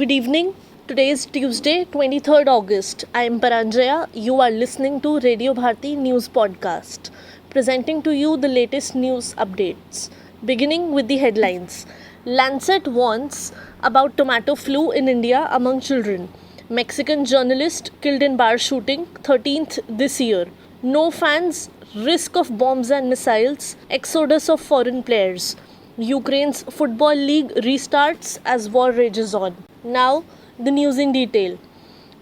Good evening. Today is Tuesday, 23rd August. I am Pranjaya. You are listening to Radio Bharati News Podcast, presenting to you the latest news updates. Beginning with the headlines. Lancet warns about tomato flu in India among children. Mexican journalist killed in bar shooting, 13th this year. No fans, risk of bombs and missiles, exodus of foreign players. Ukraine's football league restarts as war rages on. Now, the news in detail.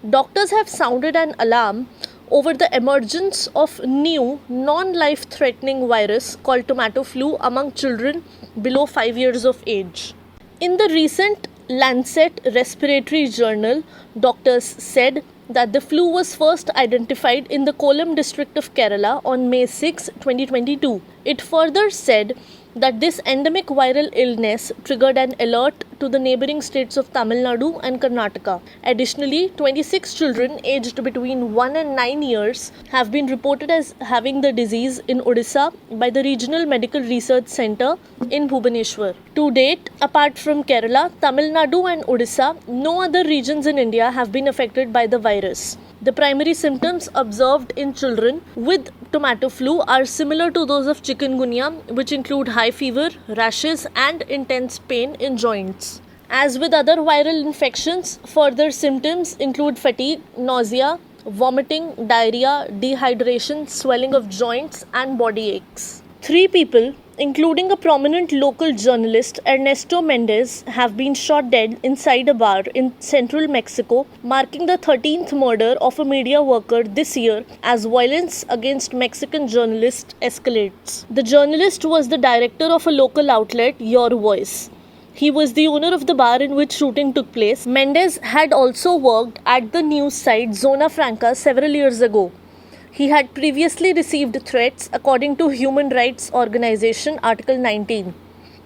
Doctors have sounded an alarm over the emergence of new non-life-threatening virus called tomato flu among children below 5 years of age. In the recent Lancet Respiratory Journal, doctors said that the flu was first identified in the Kollam district of Kerala on May 6, 2022. It further said that this endemic viral illness triggered an alert to the neighbouring states of Tamil Nadu and Karnataka. Additionally, 26 children aged between 1 and 9 years have been reported as having the disease in Odisha by the Regional Medical Research Centre in Bhubaneswar. To date, apart from Kerala, Tamil Nadu and Odisha, no other regions in India have been affected by the virus. The primary symptoms observed in children with tomato flu are similar to those of chikungunya, which include high fever, rashes, and intense pain in joints. As with other viral infections, further symptoms include fatigue, nausea, vomiting, diarrhea, dehydration, swelling of joints, and body aches. 3 people, including a prominent local journalist, Ernesto Mendez, have been shot dead inside a bar in central Mexico, marking the 13th murder of a media worker this year as violence against Mexican journalists escalates. The journalist was the director of a local outlet, Your Voice. He was the owner of the bar in which shooting took place. Mendez had also worked at the news site Zona Franca several years ago. He had previously received threats according to Human Rights Organization Article 19.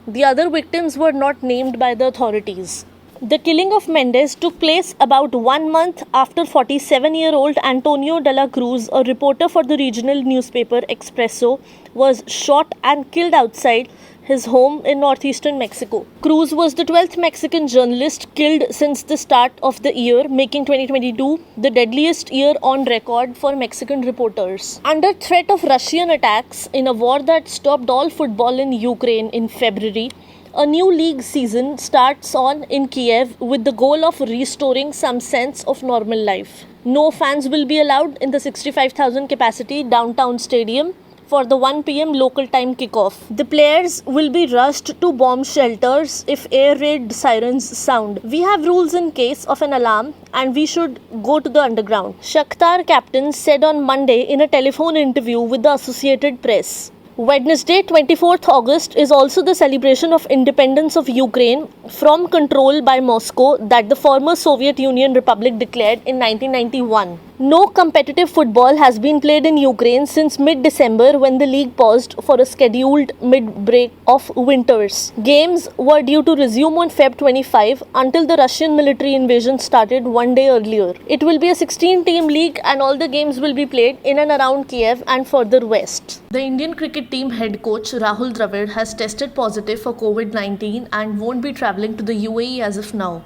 The other victims were not named by the authorities. The killing of Mendez took place about 1 month after 47-year-old Antonio de la Cruz, a reporter for the regional newspaper Expresso, was shot and killed outside his home in northeastern Mexico. Cruz was the 12th Mexican journalist killed since the start of the year, making 2022 the deadliest year on record for Mexican reporters. Under threat of Russian attacks in a war that stopped all football in Ukraine in February, a new league season starts on in Kiev with the goal of restoring some sense of normal life. No fans will be allowed in the 65,000 capacity downtown stadium for the 1 p.m. local time kickoff. The players will be rushed to bomb shelters if air raid sirens sound. We have rules in case of an alarm and we should go to the underground, Shakhtar captain said on Monday in a telephone interview with the Associated Press. Wednesday, 24th August is also the celebration of independence of Ukraine from control by Moscow that the former Soviet Union Republic declared in 1991. No competitive football has been played in Ukraine since mid-December when the league paused for a scheduled mid-break of winters. Games were due to resume on Feb 25 until the Russian military invasion started 1 day earlier. It will be a 16-team league and all the games will be played in and around Kiev and further west. The Indian cricket team head coach Rahul Dravid has tested positive for COVID-19 and won't be travelling to the UAE as of now.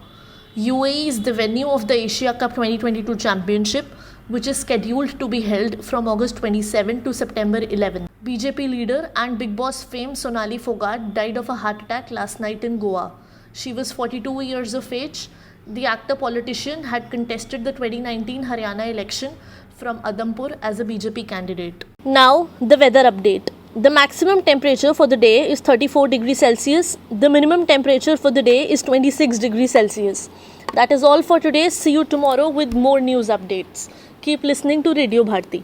UAE is the venue of the Asia Cup 2022 Championship, which is scheduled to be held from August 27 to September 11. BJP leader and Bigg Boss fame Sonali Fogart died of a heart attack last night in Goa. She was 42 years of age. The actor-politician had contested the 2019 Haryana election from Adampur as a BJP candidate. Now, the weather update. The maximum temperature for the day is 34 degrees Celsius. The minimum temperature for the day is 26 degrees Celsius. That is all for today. See you tomorrow with more news updates. Keep listening to Radio Bharati.